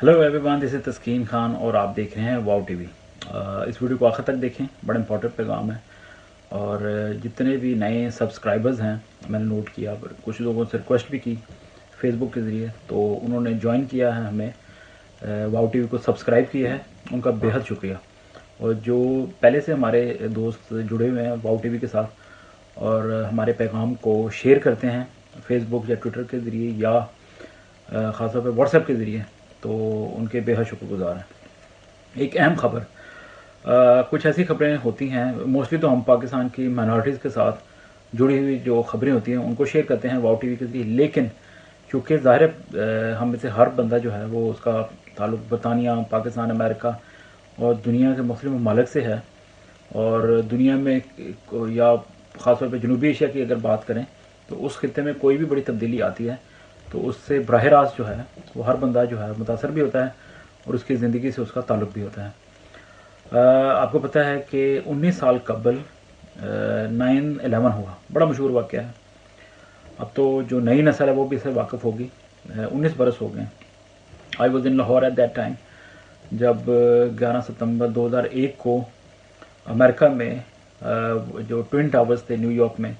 Hello everyone, this is तस्कीन खान और आप देख रहे हैं वाव टीवी। इस वीडियो को आखिर तक देखें, बड़ा इंपॉर्टेंट पैगाम है। और जितने भी नए सब्सक्राइबर्स हैं, मैंने नोट किया, पर कुछ लोगों से रिक्वेस्ट भी की फेसबुक के ज़रिए, तो उन्होंने ज्वाइन किया है हमें, वाव टीवी को सब्सक्राइब किया है, उनका बेहद शुक्रिया। और जो पहले से हमारे दोस्त जुड़े हुए हैं वाव टीवी के साथ और हमारे पैगाम को शेयर करते हैं फेसबुक या ट्विटर के ज़रिए या ख़ासतौर पर व्हाट्सएप के ज़रिए, तो उनके बेहद शुक्रगुजार हैं। एक अहम खबर, कुछ ऐसी खबरें होती हैं, मोस्टली तो हम पाकिस्तान की माइनॉरिटीज़ के साथ जुड़ी हुई जो खबरें होती हैं उनको शेयर करते हैं वाव टीवी के ज़रिए, लेकिन चूँकि ज़ाहिर है हम में से हर बंदा जो है वो उसका ताल्लुक़ बरतानिया, पाकिस्तान, अमेरिका और दुनिया के मुख्तलिफ ममालिक से है। और दुनिया में या ख़ासतौर पर जनूबी एशिया की अगर बात करें तो उस खित्ते में कोई भी बड़ी तब्दीली आती है तो उससे बराह रास्त जो है वो हर बंदा जो है मुतासर भी होता है और उसकी ज़िंदगी से उसका ताल्लुक़ भी होता है। आपको पता है कि 19 साल कबल 9/11 हुआ, बड़ा मशहूर वाक़या है। अब तो जो नई नस्ल है वो भी इससे वाकिफ़ होगी। 19 बरस हो गए। I was in Lahore at that time, जब 11 सितंबर 2001 को अमेरिका में जो ट्विन टावर्स थे न्यूयॉर्क में,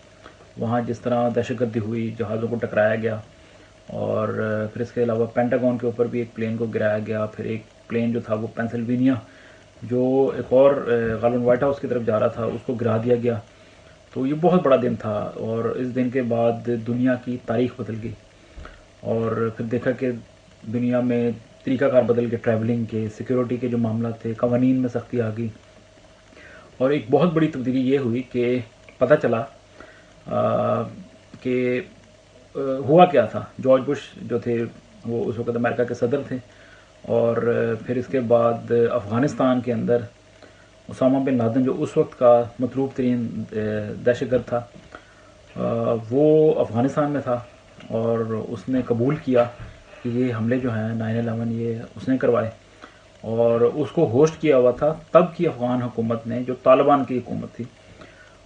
वहाँ जिस तरह दहशतगर्दी हुई, जहाज़ों को टकराया गया, और फिर इसके अलावा पेंटागन के ऊपर भी एक प्लेन को गिराया गया। फिर एक प्लेन जो था वो पेंसिल्वेनिया, जो एक और गालिबन वाइट हाउस की तरफ जा रहा था, उसको गिरा दिया गया। तो ये बहुत बड़ा दिन था और इस दिन के बाद दुनिया की तारीख बदल गई। और फिर देखा कि दुनिया में तरीक़ाकार बदल गए, ट्रैवलिंग के, सिक्योरिटी के जो मामला थे, कवानीन में सख्ती आ गई। और एक बहुत बड़ी तब्दीली ये हुई कि पता चला कि हुआ क्या था। जॉर्ज बुश जो थे वो उस वक़्त अमेरिका के सदर थे, और फिर इसके बाद अफ़गानिस्तान के अंदर उसामा बिन लादेन, जो उस वक्त का मतलूब तरीन दहशतगर्द था, वो अफ़गानिस्तान में था और उसने कबूल किया कि ये हमले जो हैं 9/11 ये उसने करवाए। और उसको होस्ट किया हुआ था तब की अफ़गान हुकूमत ने, जो तालिबान की हुकूमत थी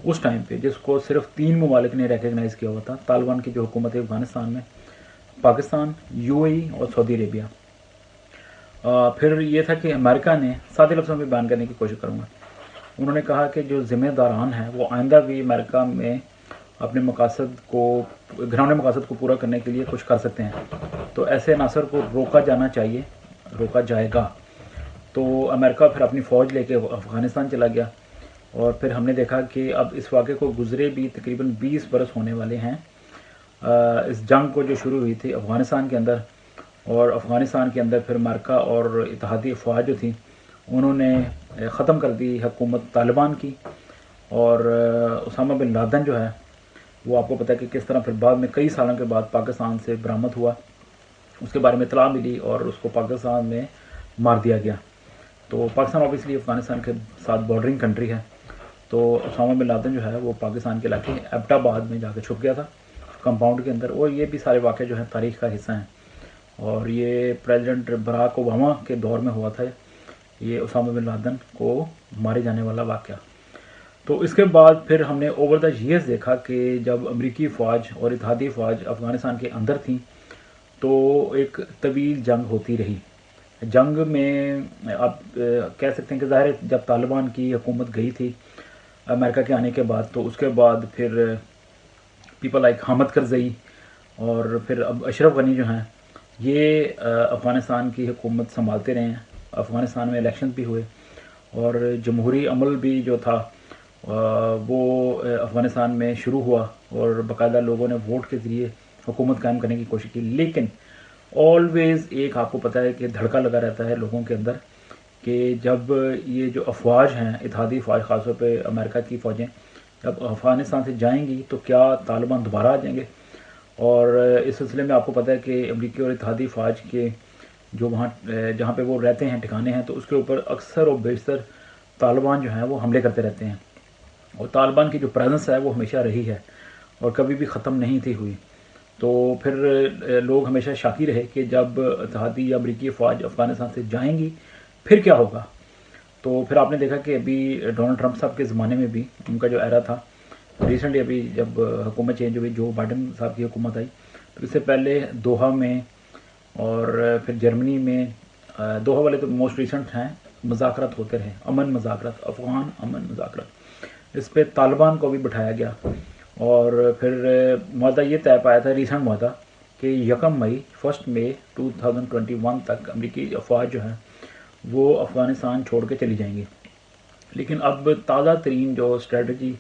उस टाइम पे, जिसको सिर्फ 3 ममालिक ने रिकगनाइज़ किया हुआ था। तालिबान की जो हुकूमत है अफ़गानिस्तान में, पाकिस्तान, यूएई और सऊदी अरेबिया। फिर ये था कि अमेरिका ने, सादे लफ्ज़ों में बयान करने की कोशिश करूँगा, उन्होंने कहा कि जो ज़िम्मेदारान हैं वो आइंदा भी अमेरिका में अपने मकासद को, घिनौने मकासद को पूरा करने के लिए कुछ कर सकते हैं। तो ऐसे अनासर को रोका जाना चाहिए, रोका जाएगा। तो अमेरिका फिर अपनी फ़ौज लेके अफ़गानिस्तान चला गया। और फिर हमने देखा कि अब इस वाक़े को गुज़रे भी तकरीबन 20 बरस होने वाले हैं, इस जंग को जो शुरू हुई थी अफ़गानिस्तान के अंदर। और अफ़गानिस्तान के अंदर फिर अमेरिका और इत्तेहादी अफ़वाज जो थी उन्होंने ख़त्म कर दी हुकूमत तालिबान की। और उसामा बिन लादेन जो है वो आपको पता है कि किस तरह फिर बाद में कई सालों के बाद पाकिस्तान से बरामद हुआ, उसके बारे में इत्तला मिली और उसको पाकिस्तान में मार दिया गया। तो पाकिस्तान ऑब्वियसली अफ़गानिस्तान के साथ बॉर्डरिंग कंट्री है, तो उसामा बिन लादेन जो है वो पाकिस्तान के इलाके एबटाबाद में जाकर छुप गया था कंपाउंड के अंदर। और ये भी सारे वाक़े जो हैं तारीख़ का हिस्सा हैं। और ये प्रेसिडेंट बराक ओबामा के दौर में हुआ था, ये उसामा बिन लादेन को मारे जाने वाला वाक़या। तो इसके बाद फिर हमने ओवर द ईयर्स देखा कि जब अमरीकी फ़ौज और इत्तेहादी फ़ौज अफ़गानिस्तान के अंदर थी तो एक तवील जंग होती रही। जंग में आप कह सकते हैं कि ज़ाहिर है जब तालिबान की हुकूमत गई थी अमेरिका के आने के बाद, तो उसके बाद फिर पीपल लाइक हामिद करज़ई और फिर अब अशरफ गनी जो हैं ये अफ़गानिस्तान की हुकूमत संभालते रहे हैं। अफ़गानिस्तान में इलेक्शन भी हुए और जमहूरी अमल भी जो था वो अफ़गानिस्तान में शुरू हुआ और बाकायदा लोगों ने वोट के ज़रिए हुकूमत कायम करने की कोशिश की। लेकिन ऑलवेज़ एक आपको पता है कि धड़का लगा रहता है लोगों के अंदर कि जब ये जो अफवाज हैं, इत्तेहादी फ़ौज, ख़ासतौर पे अमेरिका की फ़ौजें जब अफ़गानिस्तान से जाएंगी तो क्या तालिबान दोबारा आ जाएंगे। और इस सिलसिले में आपको पता है कि अमरीकी और इत्तेहादी फ़ौज के जो वहाँ जहाँ पे वो रहते हैं, ठिकाने हैं, तो उसके ऊपर अक्सर और बेशतर तालिबान जो हैं वो हमले करते रहते हैं। और तालिबान की जो प्रेजेंस है वो हमेशा रही है और कभी भी ख़त्म नहीं थी हुई। तो फिर लोग हमेशा शाकी रहे कि जब इत्तेहादी या अमरीकी फ़ौज अफ़गानिस्तान से जाएंगी फिर क्या होगा। तो फिर आपने देखा कि अभी डोनाल्ड ट्रंप साहब के ज़माने में भी उनका जो एरा था, रिसेंटली अभी जब हुकूमत चेंज हुई, जो बाइडन साहब की हुकूमत आई, तो इससे पहले दोहा में और फिर जर्मनी में दोहा वाले तो मोस्ट रिसेंट हैं, मुज़ाकरात होते रहे, अमन मुज़ाकरात, अफ़गान अमन मुज़ाकरात, इस पे तालिबान को भी बिठाया गया। और फिर मुआहदा ये तय पाया था, रिसेंट मुआहदा, कि 1 मई 2021 तक अमरीकी अफवाज जो है वो अफ़गानिस्तान छोड़ के चली जाएंगी। लेकिन अब ताज़ा तरीन जो स्ट्रेटजी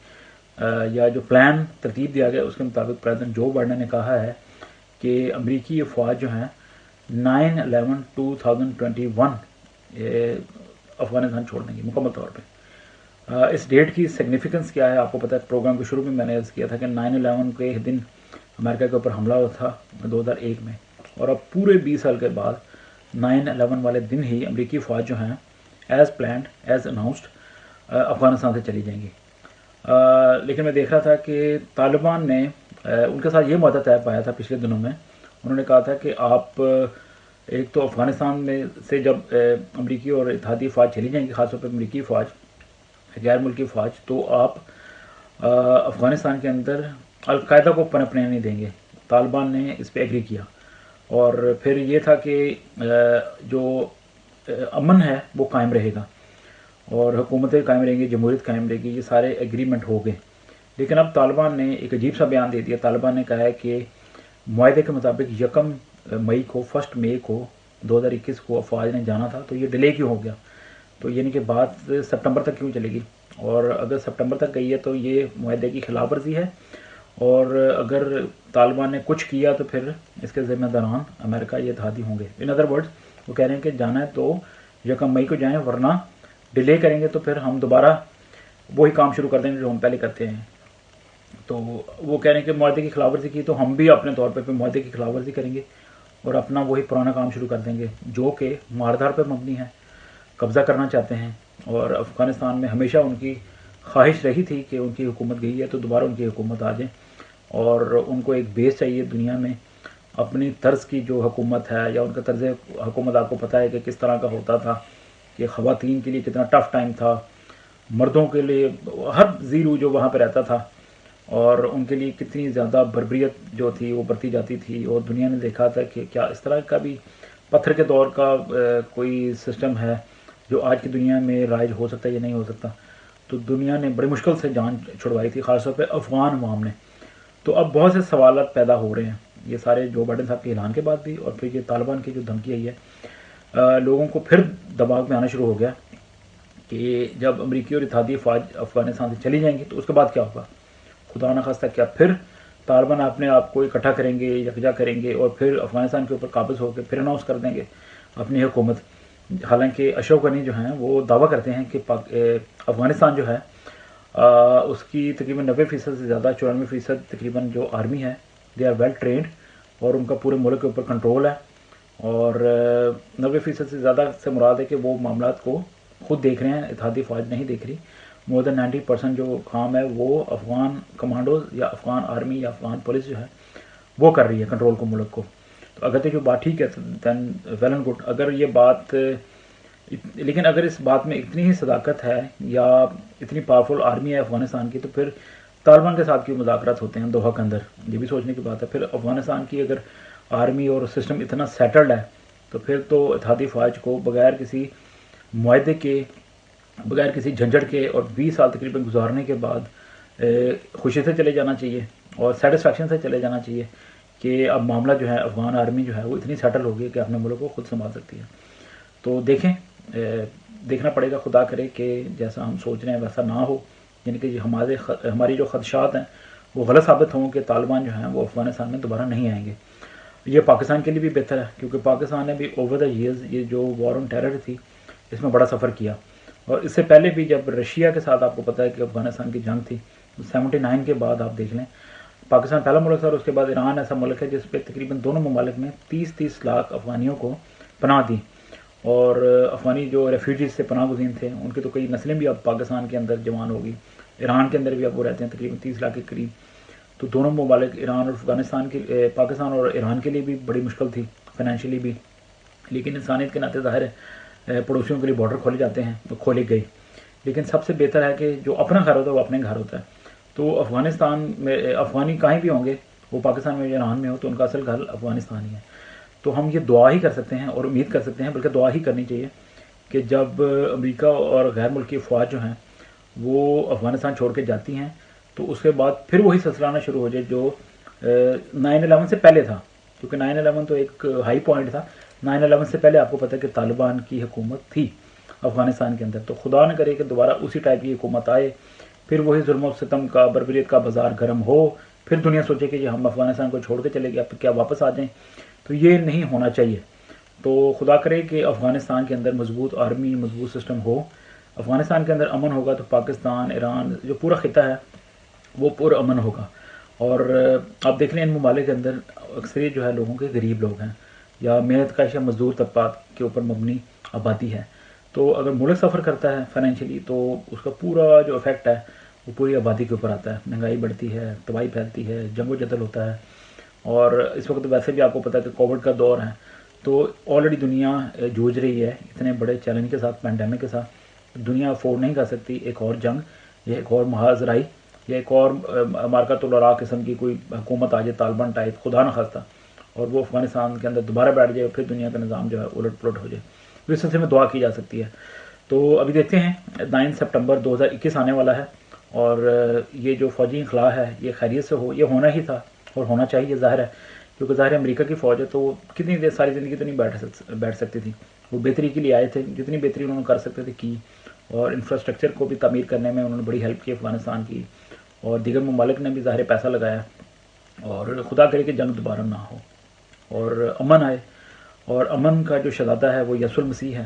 या जो प्लान तरतीब दिया गया उसके मुताबिक प्रेसिडेंट जो बाइडन ने कहा है कि अमरीकी अफवाज जो हैं 9/11/2021 अफ़गानिस्तान छोड़ देंगे मुकम्मल तौर पे। इस डेट की सिग्निफिकेंस क्या है आपको पता है, प्रोग्राम के शुरू में मैंने अर्ज़ किया था कि 9/11 के दिन अमेरिका के ऊपर हमला हुआ था 2001 में, और अब पूरे 20 साल के बाद 9/11 वाले दिन ही अमरीकी फ़ौज जो हैं as planned as announced Afghanistan से चली जाएंगी। लेकिन मैं देख रहा था कि तालिबान ने उनके साथ ये मुआहदा तय पाया था पिछले दिनों में। उन्होंने कहा था कि आप एक तो अफ़गानिस्तान में से जब अमरीकी और इत्तेहादी फ़ौज चली जाएंगी, ख़ासतौर पर अमरीकी फ़ौज, गैर मुल्की फ़ौज, तो आप अफ़गानिस्तान के अंदर अलकायदा को पनपने नहीं देंगे। तालिबान ने इस पर एग्री किया, और फिर ये था कि जो अमन है वो कायम रहेगा और हुकूमतें कायम रहेंगी, जमहूरियत कायम रहेगी, ये सारे एग्रीमेंट हो गए। लेकिन अब तालिबान ने एक अजीब सा बयान दे दिया। तालिबान ने कहा है कि मुआहदे के मुताबिक 1 मई को 2021 को अफवाज ने जाना था, तो ये डिले क्यों हो गया, तो यानी कि बात सितंबर तक क्यों चलेगी, और अगर सितंबर तक गई है तो ये मुआहदे की खिलाफ वर्जी है, और अगर तालिबान ने कुछ किया तो फिर इसके ज़िम्मेदारान अमेरिका या इत्तेहादी होंगे। इन अदर वर्ड्स वो कह रहे हैं कि जाना है तो 1 मई को जाएँ, वरना डिले करेंगे तो फिर हम दोबारा वही काम शुरू कर देंगे जो हम पहले करते हैं। तो वो कह रहे हैं कि मुआहदे की खिलाफवर्जी की तो हम भी अपने तौर पे मुआहदे की खिलाफवर्जी करेंगे और अपना वही पुराना काम शुरू कर देंगे जो कि मारधाड़ पर मबनी है, कब्ज़ा करना चाहते हैं। और अफ़गानिस्तान में हमेशा उनकी ख्वाहिश रही थी कि उनकी हुकूमत गई है तो दोबारा उनकी हुकूमत आ जाए, और उनको एक बेस चाहिए दुनिया में अपनी तर्ज की जो हुकूमत है, या उनका तर्ज हुकूमत आपको पता है कि किस तरह का होता था, कि ख़वातीन के लिए कितना टफ़ टाइम था, मर्दों के लिए हर ज़ीरू जो वहाँ पर रहता था, और उनके लिए कितनी ज़्यादा बर्बरियत जो थी वो बरती जाती थी। और दुनिया ने देखा था कि क्या इस तरह का भी पत्थर के दौर का कोई सिस्टम है जो आज की दुनिया में राइज हो सकता है या नहीं हो सकता। तो दुनिया ने बड़ी मुश्किल से जान छुड़वाई थी, ख़ासतौर पे अफ़गान अवाम ने। तो अब बहुत से सवाल पैदा हो रहे हैं, ये सारे जो बाइडन साहब के ऐलान के बाद भी, और फिर ये तालिबान की जो धमकी आई है, लोगों को फिर दिमाग में आना शुरू हो गया कि जब अमरीकी और इत्तेहादी फ़ौज अफ़गानिस्तान से चली जाएंगी तो उसके बाद क्या होगा। खुदा न खास्ता क्या फिर तालिबान अपने आप को इकट्ठा करेंगे, यकजा करेंगे, और फिर अफ़गानिस्तान के ऊपर काबिज होकर फिर अनाउंस कर देंगे अपनी हुकूमत। हालांकि अशरफ गनी जो हैं वो दावा करते हैं कि अफ़गानिस्तान जो है उसकी तकरीबन 90% से ज़्यादा 94% तकरीबन जो आर्मी है दे आर वेल ट्रेंड, और उनका पूरे मुल्क के ऊपर कंट्रोल है। और 90% से ज़्यादा से मुराद है कि वो मामलात को खुद देख रहे हैं, इत्तेहादी फ़ौज नहीं देख रही। मोर देन 90% जो काम है वो अफ़गान कमांडोज या अफ़गान आर्मी या अफ़गान पुलिस जो है वो कर रही है कंट्रोल को, मुल्क को। तो अगर तो जो बात ठीक है दैन वेल एंड गुड। अगर ये बात लेकिन अगर इस बात में इतनी ही सदाकत है या इतनी पावरफुल आर्मी है अफ़गानिस्तान की, तो फिर तालिबान के साथ क्यों मुज़ाकरात होते हैं दोहा के अंदर, ये भी सोचने की बात है। फिर अफ़गानिस्तान की अगर आर्मी और सिस्टम इतना सेटल्ड है तो फिर तो इत्तेहादी फ़ौज को बगैर किसी मुआहदे के, बगैर किसी झंझट के और 20 साल तकरीबन गुजारने के बाद खुशी से चले जाना चाहिए और सेटिस्फैक्शन से चले जाना चाहिए कि अब मामला जो है अफ़गान आर्मी जो है वो इतनी सेटल हो गई कि अपने मुल्क को खुद संभाल सकती है। तो देखें, देखना पड़ेगा, खुदा करे कि जैसा हम सोच रहे हैं वैसा ना हो, यानी कि हमारी जो खदशात हैं वो गलत साबित हों कि तालिबान जो हैं वो अफ़गानिस्तान में दोबारा नहीं आएंगे। ये पाकिस्तान के लिए भी बेहतर है क्योंकि पाकिस्तान ने भी ओवर द ईयर्स ये जो वॉर ऑन टेरर थी इसमें बड़ा सफ़र किया। और इससे पहले भी जब रशिया के साथ आपको पता है कि अफ़गानिस्तान की जंग थी, 79 के बाद आप देख लें, पाकिस्तान पहला मुल्क था और उसके बाद ईरान ऐसा मुल्क है जिस पर तकरीबन दोनों ममालिक में 30-30 लाख अफ़गानियों को पनाह दी। और अफ़गानी जो रेफ्यूजीज से पनाह गुज़ीन थे उनकी तो कई नस्लें भी अब पाकिस्तान के अंदर जवान होगी, ईरान के अंदर भी अब वो रहते हैं तकरीबन 30 लाख के करीब। तो दोनों ममालिक ईरान और अफ़गानिस्तान के, पाकिस्तान और ईरान के लिए भी बड़ी मुश्किल थी फाइनेंशियली भी, लेकिन इंसानियत के नाते ज़ाहिर है पड़ोसियों के लिए बॉर्डर खोले जाते हैं तो खोले गए। लेकिन सबसे बेहतर है कि जो अपना घर होता है वो अपने घर होता है। तो अफ़गानिस्तान में अफ़गानी कहीं भी होंगे, वो पाकिस्तान में या ईरान में हो, तो उनका असल घर अफ़गानिस्तान ही है। تو ہم یہ دعا ہی کر سکتے ہیں اور امید کر سکتے ہیں، بلکہ دعا ہی کرنی چاہیے کہ جب امریکہ اور غیر ملکی افواج جو ہیں وہ افغانستان چھوڑ کے جاتی ہیں تو اس کے بعد پھر وہی سلسلہ آنا شروع ہو جائے جو 9/11 سے پہلے تھا، کیونکہ 9/11 تو ایک ہائی پوائنٹ تھا۔ 9/11 سے پہلے آپ کو پتہ ہے کہ طالبان کی حکومت تھی افغانستان کے اندر، تو خدا نہ کرے کہ دوبارہ اسی ٹائپ کی حکومت آئے، پھر وہی ظلم و ستم کا بربریت کا بازار گرم ہو، پھر دنیا سوچے کہ ہم افغانستان کو چھوڑ کے چلے گئے، اب کیا واپس آ جائیں، تو یہ نہیں ہونا چاہیے۔ تو خدا کرے کہ افغانستان کے اندر مضبوط آرمی، مضبوط سسٹم ہو، افغانستان کے اندر امن ہوگا تو پاکستان، ایران، جو پورا خطہ ہے وہ پر امن ہوگا۔ اور آپ دیکھ لیں ان ممالک کے اندر اکثریت جو ہے لوگوں کے غریب لوگ ہیں یا محنت کش یا مزدور طبقات کے اوپر مبنی آبادی ہے، تو اگر ملک سفر کرتا ہے فائنینشلی تو اس کا پورا جو افیکٹ ہے وہ پوری آبادی کے اوپر آتا ہے، مہنگائی بڑھتی ہے، تباہی پھیلتی ہے، جنگ و جدل ہوتا ہے۔ اور اس وقت ویسے بھی آپ کو پتہ ہے کہ کووڈ کا دور ہے، تو آلریڈی دنیا جوجھ رہی ہے اتنے بڑے چیلنج کے ساتھ، پینڈیمک کے ساتھ۔ دنیا افورڈ نہیں کر سکتی ایک اور جنگ یا ایک اور محاذرائی یا ایک اور مارکۃ العراق قسم کی کوئی حکومت آ جائے طالبان ٹائپ، خدا نہ خواستہ، اور وہ افغانستان کے اندر دوبارہ بیٹھ جائے اور پھر دنیا کا نظام جو ہے الٹ پلٹ ہو جائے۔ تو اس سلسلے میں دعا کی جا سکتی ہے۔ تو ابھی دیکھتے ہیں 9 سپٹمبر 2021 آنے والا ہے، اور یہ جو فوجی انخلاء ہے یہ خیریت سے ہو، یہ ہونا ہی تھا اور ہونا چاہیے، ظاہر ہے، کیونکہ ظاہر ہے امریکہ کی فوج ہے تو وہ کتنی دیر ساری زندگی تو نہیں بیٹھ سکتی تھی، وہ بہتری کے لیے آئے تھے، جتنی بہتری انہوں نے کر سکتے تھے کی، اور انفراسٹرکچر کو بھی تعمیر کرنے میں انہوں نے بڑی ہیلپ کی افغانستان کی، اور دیگر ممالک نے بھی ظاہر پیسہ لگایا، اور خدا کرے کہ جنگ دوبارہ نہ ہو اور امن آئے، اور امن کا جو شہزادہ ہے وہ یسوع المسیح ہے،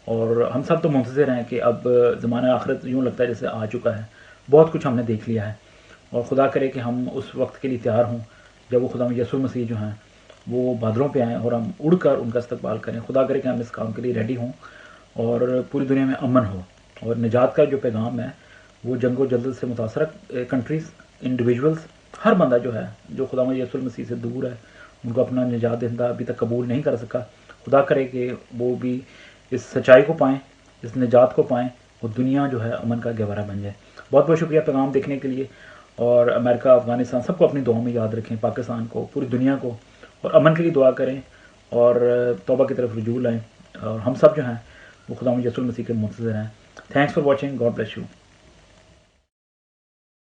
اور ہم سب تو منتظر ہیں کہ اب زمانہ آخرت یوں لگتا ہے جیسے آ چکا ہے، بہت کچھ ہم نے دیکھ لیا ہے، اور خدا کرے کہ ہم اس وقت کے لیے تیار ہوں جب وہ خدا یسوع المسیح جو ہیں وہ بادلوں پہ آئیں اور ہم اڑ کر ان کا استقبال کریں۔ خدا کرے کہ ہم اس کام کے لیے ریڈی ہوں اور پوری دنیا میں امن ہو، اور نجات کا جو پیغام ہے وہ جنگ و جدل سے متاثرہ کنٹریز، انڈیویجولز، ہر بندہ جو ہے جو خدا یسوع المسیح سے دور ہے، ان کو اپنا نجات دہندہ ابھی تک قبول نہیں کر سکا، خدا کرے کہ وہ بھی اس سچائی کو پائیں، اس نجات کو پائیں، وہ دنیا جو ہے امن کا گہوارہ بن جائے۔ بہت بہت شکریہ پیغام دیکھنے کے لیے، اور امریکہ، افغانستان سب کو اپنی دعاؤں میں یاد رکھیں، پاکستان کو، پوری دنیا کو، اور امن کے لیے دعا کریں اور توبہ کی طرف رجوع لائیں، اور ہم سب جو ہیں وہ خدا یسوع المسیح کے منتظر ہیں۔ Thanks for watching, God bless you.